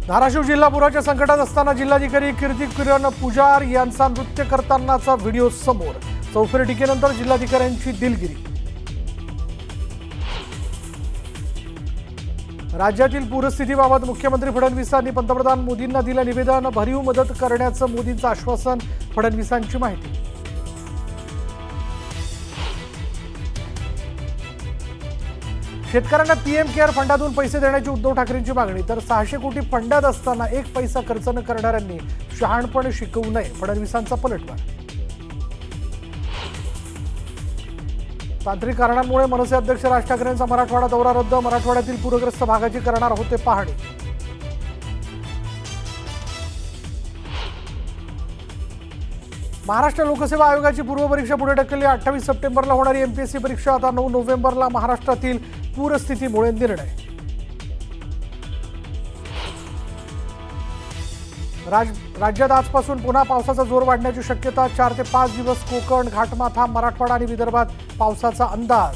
धाराशिव जिल्हा पुराच्या संकटात असताना जिल्हाधिकारी कीर्ती किरण पुजार यांचा नृत्य करतानाचा व्हिडिओ समोर। चौफेर टीकेनंतर जिल्हाधिकाऱ्यांची दिलगिरी। राज्यातील पूरस्थितीबाबत मुख्यमंत्री फडणवीसांनी पंतप्रधान मोदींना दिलं निवेदन। भरीव मदत करण्याचं मोदींचं आश्वासन। फडणवीसांची माहिती। शेतकऱ्यांना पीएम केअर फंडातून पैसे देण्याची उद्धव ठाकरेंची मागणी। तर 600 कोटी फंडात असताना एक पैसा खर्च न करणाऱ्यांनी शहाणपण शिकवू नये। फडणवीसांचा पलटवार। तांत्रिक कारणांमुळे मनसे अध्यक्ष राज ठाकरेंचा मराठवाडा दौरा रद्द। मराठवाड्यातील पूरग्रस्त भागाची करणार होते पाहणी। महाराष्ट्र लोकसेवा आयोगाची पूर्वपरीक्षा पुढे ढकलली। 28 सप्टेंबरला होणारी एमपीएससी परीक्षा आता 9 नोव्हेंबरला। महाराष्ट्रातील पूरस्थितीमुळे निर्णय। राज्यात आजपासून पुन्हा पावसाचा जोर वाढण्याची शक्यता। 4 ते 5 दिवस कोकण, घाटमाथा, मराठवाडा आणि विदर्भात पावसाचा अंदाज।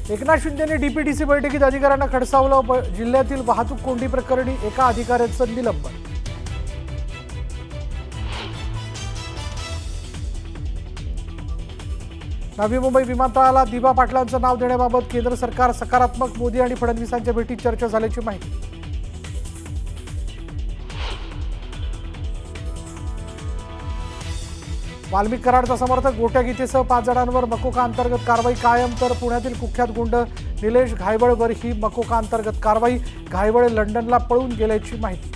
एकनाथ शिंदेंनी डीपीडीसी बैठकीत अधिकाऱ्यांना खडसावलं। जिल्ह्यातील वाहतूक कोंडी प्रकरणी एका अधिकाऱ्याचं निलंबन। नवी मुंबई विमानतळाला दिबा पाटलांचं नाव देण्याबाबत केंद्र सरकार सकारात्मक। मोदी आणि फडणवीसांच्या भेटीत चर्चा झाल्याची माहिती। वाल्मिक कराडचा समर्थक गोट्या गीतेसह 5 जणांवर मकोका अंतर्गत कारवाई कायम। तर पुण्यातील कुख्यात गुंड निलेश घायवळवर ही मकोका अंतर्गत कारवाई। घायवळ लंडनला पळून गेल्याची माहिती।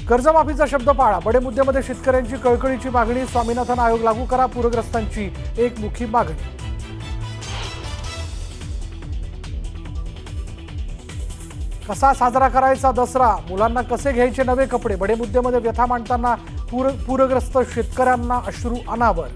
कर्जमाफीचा शब्द पाळा। बडे मुद्द्यामध्ये शेतकऱ्यांची कळकळीची मागणी। स्वामीनाथन आयोग लागू करा। पूरग्रस्तांची एकमुखी मागणी। कसा साजरा करायचा दसरा? मुलांना कसे घ्यायचे नवे कपडे? बडे मुद्द्यामध्ये व्यथा मांडताना पूरग्रस्त शेतकऱ्यांना अश्रू अनावर।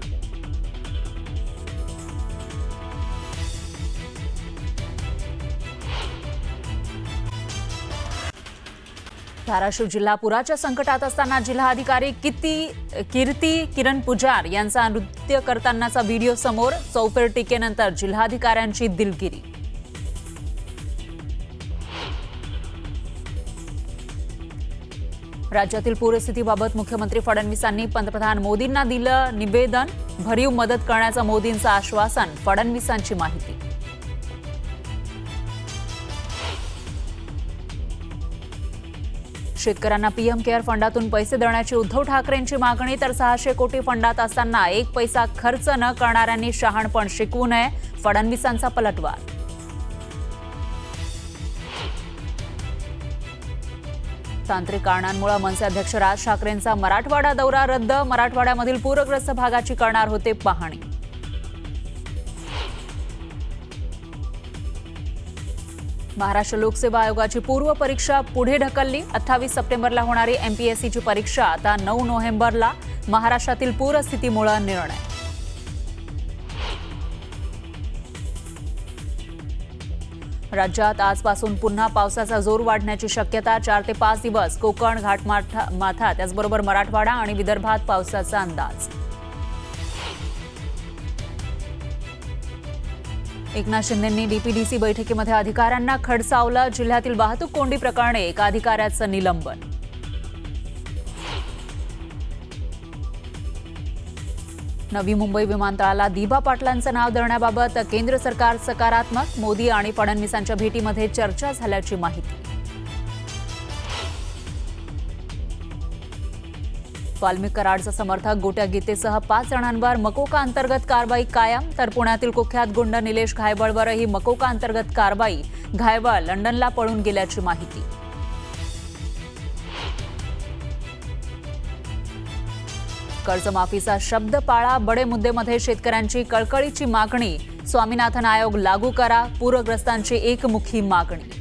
धाराशिव जिल्हा पुराच्या संकटात असताना जिल्हाधिकारी कीर्ती किरण पुजार यांचा नृत्य करतानाचा व्हिडिओ समोर। चौफेर टीकेनंतर जिल्हाधिकाऱ्यांची दिलगिरी। राज्यातील पूरस्थितीबाबत मुख्यमंत्री फडणवीसांनी पंतप्रधान मोदींना दिलं निवेदन। भरीव मदत करण्याचं मोदींचं आश्वासन। फडणवीसांची माहिती। शेतकऱ्यांना पीएम केअर फंडातून पैसे देण्याची उद्धव ठाकरेंची मागणी। तर 600 कोटी फंडात असताना एक पैसा खर्च न करणाऱ्यांनी शहाणपण शिकवू नये। फडणवीसांचा पलटवार। तांत्रिक कारणांमुळे मनसे अध्यक्ष राज ठाकरेंचा मराठवाडा दौरा रद्द। मराठवाड्यामधील पूरग्रस्त भागाची करणार होते पाहणी। महाराष्ट्र लोकसेवा आयोगाची पूर्व परीक्षा पुढे ढकलली। 28 सप्टेंबरला होणारी एमपीएससीची परीक्षा आता 9 नोव्हेंबरला। महाराष्ट्रातील पूरस्थितीमुळे निर्णय। राज्यात आजपासून पुन्हा पावसाचा जोर वाढण्याची शक्यता। 4 ते 5 दिवस कोकण, घाटमाथा त्याचबरोबर मराठवाडा आणि विदर्भात पावसाचा अंदाज। एकनाथ शिंदेंनी डीपीडीसी बैठकीमध्ये अधिकाऱ्यांना खडसावलं। जिल्ह्यातील वाहतूक कोंडी प्रकरणी एका अधिकाऱ्याचं निलंबन। नवी मुंबई विमानतळाला दिबा पाटलांचं नाव देण्याबाबत केंद्र सरकार सकारात्मक। मोदी आणि फडणवीसांच्या भेटीमध्ये चर्चा झाल्याची माहिती। वाल्मिक कराडचा समर्थक गोट्या गीतेसह 5 जणांवर मकोका अंतर्गत कारवाई कायम। तर पुण्यातील कुख्यात गुंड निलेश घायवळवरही मकोका अंतर्गत कारवाई। घायवळ लंडनला पळून गेल्याची माहिती। कर्जमाफीचा शब्द पाळा। बडे मुद्द्यामध्ये शेतकऱ्यांची कळकळीची मागणी। स्वामीनाथन आयोग लागू करा। पूरग्रस्तांची एकमुखी मागणी।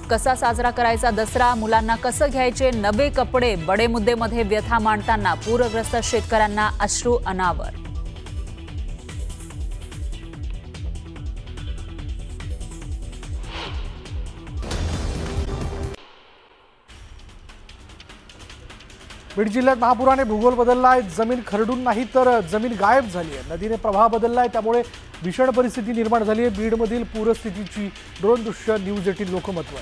कसा साजरा करायचा दसरा? मुलांना कसं घ्यायचे नवे कपडे? बडे मुद्द्यामध्ये व्यथा मांडताना पूरग्रस्त शेतकऱ्यांना अश्रू अनावर। बीड जिल्ह्यात महापुराने भूगोल बदललाय. जमीन खरडून नाही तर जमीन गायब झाली आहे. नदीने प्रवाह बदललाय, त्यामुळे भीषण परिस्थिती निर्माण झाली आहे. बीडमधील पूरस्थितीची ड्रोन दृश्य न्यूज 18 लोकमत वर.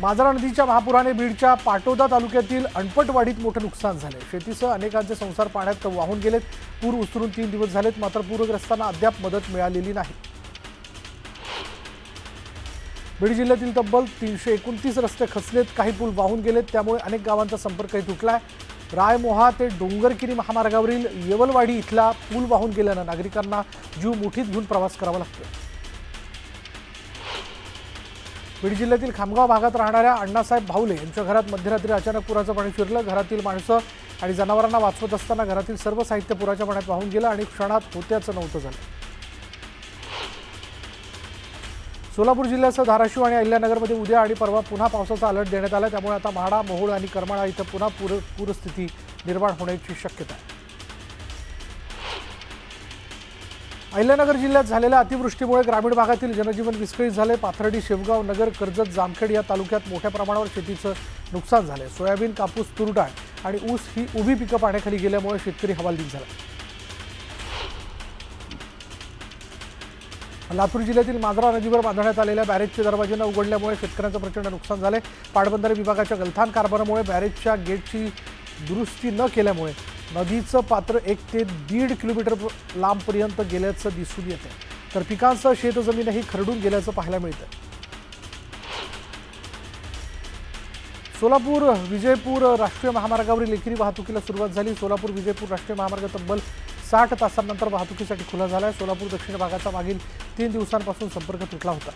मांजरा नदीच्या महापुराने बीडच्या पाटोदा तालुक्यातील अणपटवाडीत मोठं नुकसान झाले. शेतीसह अनेकांचे संसार पाण्यात वाहून गेलेत. पूर ओसरून 3 दिवस झालेत, मात्र पूरग्रस्तांना अद्याप मदत मिळालेली नाही. बीड जिल्ह्यातील तब्बल 329 रस्ते खचलेत. काही पूल वाहून गेलेत, त्यामुळे अनेक गावांचा संपर्कही तुटलाय. रायमोहा ते डोंगरकिरी महामार्गावरील येवलवाडी इथला पूल वाहून गेल्यानं नागरिकांना जीव मुठीत घेऊन प्रवास करावा लागतोय. बीड जिल्ह्यातील खामगाव भागात राहणाऱ्या अण्णासाहेब भावले यांच्या घरात मध्यरात्री अचानक पुराचं पाणी शिरलं. घरातील माणसं आणि जनावरांना वाचवत असताना घरातील सर्व साहित्य पुराच्या पाण्यात वाहून गेलं आणि क्षणात होत्याचं नव्हतं झालं. सोलापूर जिल्ह्यासह धाराशिव आणि अहिल्यानगरमध्ये उद्या आणि परवा पुन्हा पावसाचा अलर्ट देण्यात आला. त्यामुळे आता म्हाडा, मोहोळ आणि करमाळा इथं पुन्हा पूरस्थिती निर्माण होण्याची शक्यता आहे. अहिल्यानगर जिल्ह्यात झालेल्या अतिवृष्टीमुळे ग्रामीण भागातील जनजीवन विस्कळीत झाले. पाथर्डी, शेवगाव, नगर, कर्जत, जामखेड या तालुक्यात मोठ्या प्रमाणावर शेतीचं नुकसान झालंय. सोयाबीन, कापूस, तूर डाळ आणि ऊस ही उभी पिकं पाण्याखाली गेल्यामुळे शेतकरी हवालदिल झाला. लातूर जिल्ह्यातील मांजरा नदीवर बांधण्यात आलेल्या बॅरेजचे दरवाजे न उघडल्यामुळे शेतकऱ्यांचं प्रचंड नुकसान झाले. पाटबंधारे विभागाच्या गलथान कारभारामुळे बॅरेजच्या गेटची दुरुस्ती न केल्यामुळे नदीचं पात्र 1 ते 1.5 किलोमीटर लांबपर्यंत गेल्याचं दिसून येतं. तर पिकांसह शेतजमीनही खरडून गेल्याचं पाहायला मिळतं. सोलापूर विजयपूर राष्ट्रीय महामार्गावरील एकेरी वाहतुकीला सुरुवात झाली. सोलापूर विजयपूर राष्ट्रीय महामार्ग तब्बल 60 तासांनंतर वाहतुकीसाठी खुला झाला आहे. सोलापूर दक्षिण भागाचा मागील 3 दिवसांपासून संपर्क तुटला होता.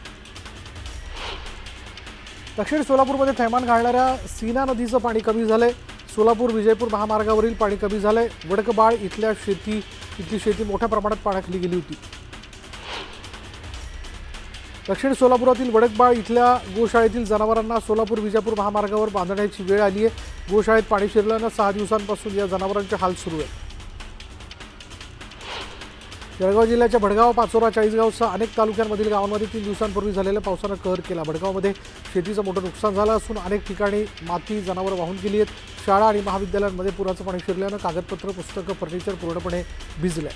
दक्षिण सोलापूरमध्ये थैमान घालणाऱ्या सीना नदीचं पाणी कमी झालंय. सोलापूर विजयपूर महामार्गावरील पाणी कमी झालंय. वडकबाळ इथली शेती मोठ्या प्रमाणात पाण्याखाली गेली होती. दक्षिण सोलापुरातील वडकबाळ इथल्या गोशाळेतील जनावरांना सोलापूर विजापूर महामार्गावर बांधण्याची वेळ आली आहे. गोशाळेत पाणी शिरल्यानं 6 दिवसांपासून या जनावरांचे हाल सुरू आहेत. जळगाव जिल्ह्याच्या भडगाव, पाचोरा, चाळीसगावसह अनेक तालुक्यांमधील गावांमध्ये 3 दिवसांपूर्वी झालेल्या पावसानं कहर केला. भडगावमध्ये शेतीचं मोठं नुकसान झालं असून अनेक ठिकाणी माती, जनावरं वाहून गेली आहेत. शाळा आणि महाविद्यालयांमध्ये पुराचं पाणी शिरल्यानं कागदपत्र, पुस्तकं, फर्निचर पूर्णपणे भिजलंय.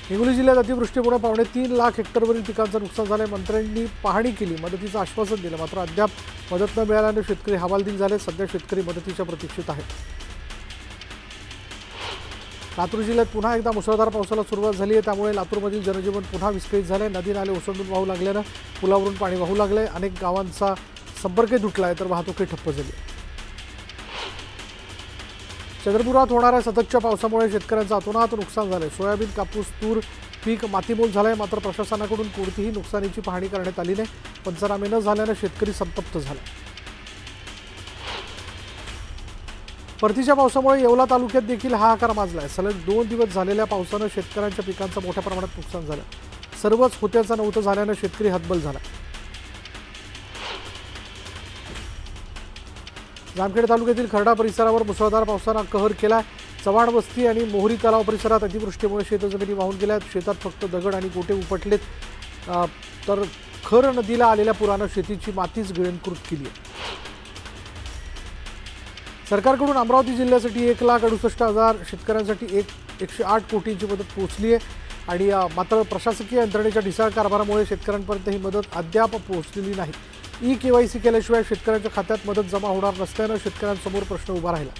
हिंगोली जिल्ह्यात अतिवृष्टीमुळे 3.25 लाख हेक्टरवरील पिकांचं नुकसान झालंय. मंत्र्यांनी पाहणी केली, मदतीचं आश्वासन दिलं, मात्र अद्याप मदत न मिळाल्यानं शेतकरी हवालदिल झाले. सध्या शेतकरी मदतीच्या प्रतीक्षेत आहेत. लातूर जिल्ह्यात पुन्हा एकदा मुसळधार पावसाला सुरुवात झाली आहे. त्यामुळे लातूरमधील जनजीवन पुन्हा विस्कळीत झाले. नदी नाले ओसंडून वाहू लागल्यानं पुलावरून पाणी वाहू लागले. अनेक गावांचा संपर्क तुटलाय, तर वाहतूकही ठप्प झाली. चंद्रपुरात होणाऱ्या सततच्या पावसामुळे शेतकऱ्यांचं अतोनात नुकसान झालंय. सोयाबीन, कापूस, तूर पीक मातीमोल झालंय, मात्र प्रशासनाकडून कोणतीही नुकसानीची पाहणी करण्यात आली नाही. पंचनामे न झाल्यानं शेतकरी संतप्त झाला. परतीच्या पावसामुळे येवला तालुक्यात देखील हाहाकार माजलाय. सलग 2 दिवस झालेल्या पावसानं शेतकऱ्यांच्या पिकांचं मोठ्या प्रमाणात नुकसान झालं. सर्वच होत्याचं नव्हतं झाल्यानं शेतकरी हतबल झाला. जामखेड तालुक्यातील खर्डा परिसरावर मुसळधार पावसानं कहर केला. चव्हाण वस्ती आणि मोहरी तलाव परिसरात अतिवृष्टीमुळे शेतजमिनी वाहून गेल्या. शेतात फक्त दगड आणि गोटे उपटलेत. तर खर नदीला आलेल्या पुरानं शेतीची मातीच गिळंकृत केली आहे. सरकारकडून अमरावती जिल्ह्यासाठी 1,68,000 शेतकऱ्यांसाठी 108 कोटींची मदत पोहोचली आहे. आणि मात्र प्रशासकीय यंत्रणेच्या ढिसाळ कारभारामुळे शेतकऱ्यांपर्यंत ही मदत अद्याप पोहोचलेली नाही. KYC केल्याशिवाय शेतकऱ्यांच्या खात्यात मदत जमा होणार नसल्यानं शेतकऱ्यांसमोर प्रश्न उभा राहिला.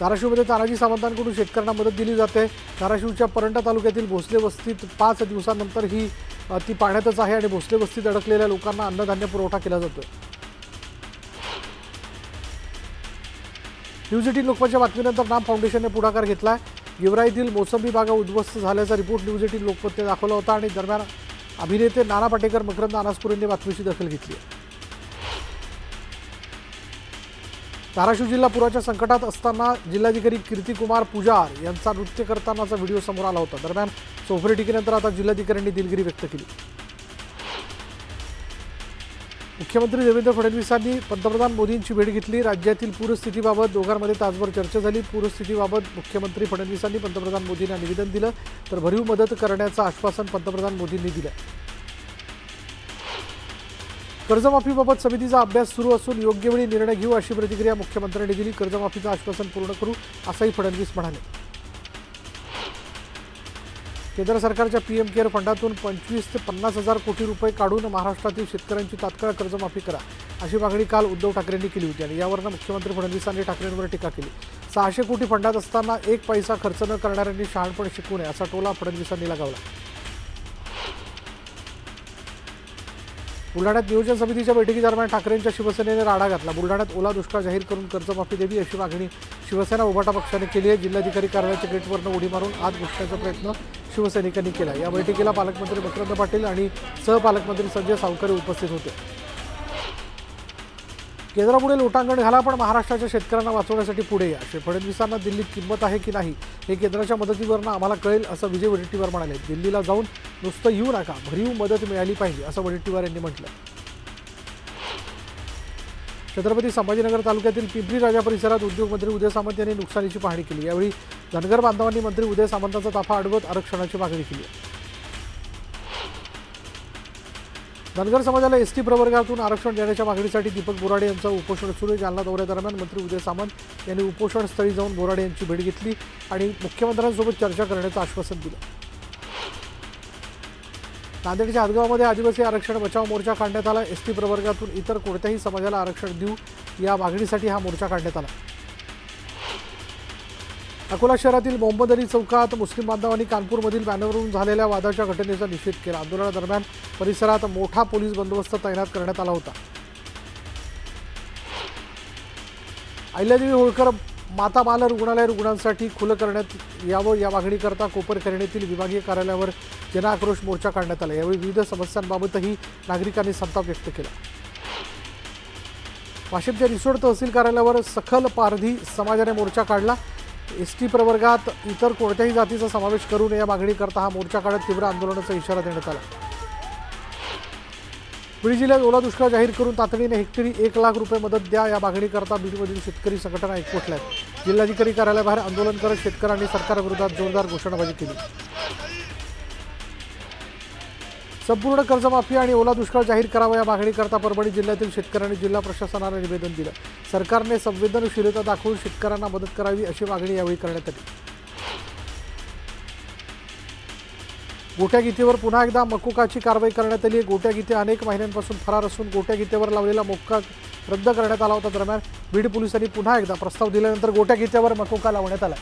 धाराशिवमध्ये तानाजी सावंतांकडून शेतकऱ्यांना मदत दिली जाते. धाराशिवच्या परंडा तालुक्यातील भोसले वस्तीत 5 दिवसांनंतर ही ती पाण्यातच आहे आणि भोसले वस्तीत अडकलेल्या लोकांना अन्नधान्य पुरवठा केला जातोय. न्यूज 18 लोकमतच्या बातमीनंतर नाम फाउंडेशनने पुढाकार घेतलाय. गेवराईतील मोसंबी बागा उद्ध्वस्त झाल्याचा रिपोर्ट न्यूज 18 लोकमतने दाखवला होता आणि दरम्यान अभिनेते नाना पाटेकर, मकरंद अनासपुरे यांनी बातमीची दखल घेतली आहे. धाराशिव जिल्हा पुराच्या संकटात असताना जिल्हाधिकारी कीर्तिकुमार पुजार यांचा नृत्य करतानाचा व्हिडिओ समोर आला होता. दरम्यान चौफेर टीकेनंतर आता जिल्हाधिकाऱ्यांनी दिलगिरी व्यक्त केली. मुख्यमंत्री देवेंद्र फडणवीसांनी पंतप्रधान मोदींची भेट घेतली. राज्यातील पूरस्थितीबाबत दोघांमध्ये तासभर चर्चा झाली. पूरस्थितीबाबत मुख्यमंत्री फडणवीसांनी पंतप्रधान मोदींना निवेदन दिलं, तर भरीव मदत करण्याचं आश्वासन पंतप्रधान मोदींनी दिलं. कर्जमाफीबाबत समितीचा अभ्यास सुरू असून योग्य वेळी निर्णय घेऊ अशी प्रतिक्रिया मुख्यमंत्र्यांनी दिली. कर्जमाफीचं आश्वासन पूर्ण करू असंही फडणवीस म्हणाले. केंद्र सरकारच्या पीएम केअर फंडातून 25 ते 50 हजार कोटी रुपये काढून महाराष्ट्रातील शेतकऱ्यांची तात्काळ कर्जमाफी करा अशी मागणी काल उद्धव ठाकरेंनी केली होती आणि यावरून मुख्यमंत्री फडणवीसांनी ठाकरेंवर टीका केली. 600 कोटी फंडात असताना एक पैसा खर्च न करणाऱ्यांनी शहाणपण शिकू नये असा टोला फडणवीसांनी लगावला. बुलढाण्यात नियोजन समितीच्या बैठकीदरम्यान ठाकरेंच्या शिवसेनेने राडा घातला. बुलढाण्यात ओला दुष्काळ जाहीर करून कर्जमाफी द्यावी अशी मागणी शिवसेना उभाटा पक्षाने केली आहे. जिल्हाधिकारी कार्यालयाच्या गेटवरनं उडी मारून आत घुसण्याचा प्रयत्न शिवसैनिकांनी केला. या बैठकीला पालकमंत्री मकरंद पाटील आणि सहपालकमंत्री संजय सावकारे उपस्थित होते. केंद्रापुढे लोटांगण घाला पण महाराष्ट्राच्या शेतकऱ्यांना वाचवण्यासाठी पुढे या. फडणवीसांना दिल्लीत किंमत आहे की नाही हे केंद्राच्या मदतीवरनं आम्हाला कळेल असं विजय वडेट्टीवार म्हणाले. दिल्लीला जाऊन नुसतं येऊ नका, भरीव मदत मिळाली पाहिजे असं वडेट्टीवार यांनी म्हटलं. छत्रपती संभाजीनगर तालुक्यातील पिंपरी राजा परिसरात उद्योगमंत्री उदय सामंत यांनी नुकसानीची पाहणी केली. यावेळी धनगर बांधवांनी मंत्री उदय सामंतांचा ताफा अडवत आरक्षणाची मागणी केली. धनगर समाजाला एसटी प्रवर्गातून आरक्षण देण्याच्या मागणीसाठी दीपक बोराडे यांचं उपोषण सुरू आहे. जालना दौऱ्यादरम्यान मंत्री उदय सामंत यांनी उपोषणस्थळी जाऊन बोराडे यांची भेट घेतली आणि मुख्यमंत्र्यांसोबत चर्चा करण्याचं आश्वासन दिलं. नांदेडच्या हदगावमध्ये आदिवासी आरक्षण बचाव मोर्चा काढण्यात आला. एसटी प्रवर्गातून इतर कोणत्याही समाजाला आरक्षण देऊ या मागणीसाठी हा मोर्चा काढण्यात आला. अकोला शहरातील मोहम्मद अली चौकात मुस्लिम बांधवांनी कानपूरमधील बॅनरवरून झालेल्या वादाच्या घटनेचा निषेध केला. आंदोलनादरम्यान परिसरात मोठा पोलीस बंदोबस्त तैनात करण्यात आला होता. अहिल्यादेवी होळकर माता बाल रुग्णालय रुग्णांसाठी खुलं करण्यात यावं या मागणीकरता कोपर करणेतील विभागीय कार्यालयावर जनआक्रोश मोर्चा काढण्यात आला. यावेळी विविध समस्यांबाबतही नागरिकांनी संताप व्यक्त केला. वाशिमच्या रिसोड तहसील कार्यालयावर सखल पारधी समाजाने मोर्चा काढला. एसटी प्रवर्गात इतर कोणत्याही जातीचा समावेश करू नये या मागणीकरता हा मोर्चा काढत तीव्र आंदोलनाचा इशारा देण्यात आला. बीड जिल्ह्यात ओला दुष्काळ जाहीर करून तातडीने हेक्टरी 1 लाख रुपये मदत द्या या मागणीकरता बीडमधील शेतकरी संघटना एकवटल्या आहेत. जिल्हाधिकारी कार्यालयाबाहेर आंदोलन करत शेतकऱ्यांनी सरकारविरोधात जोरदार घोषणाबाजी केली. संपूर्ण कर्जमाफी आणि ओला दुष्काळ जाहीर करावा या मागणीकरता परभणी जिल्ह्यातील शेतकऱ्यांनी जिल्हा प्रशासनाला निवेदन दिलं. सरकारने संवेदनशीलता दाखवून शेतकऱ्यांना मदत करावी अशी मागणी यावेळी करण्यात आली. गोट्या गीतेवर पुन्हा एकदा मकोकाची कारवाई करण्यात आली. गोट्या गीते अनेक महिन्यांपासून फरार असून गोट्या गीतेवर लावलेला मोक्का रद्द करण्यात आला होता. दरम्यान बीड पोलिसांनी पुन्हा एकदा प्रस्ताव दिल्यानंतर गोट्या गीतेवर मकोका लावण्यात आला.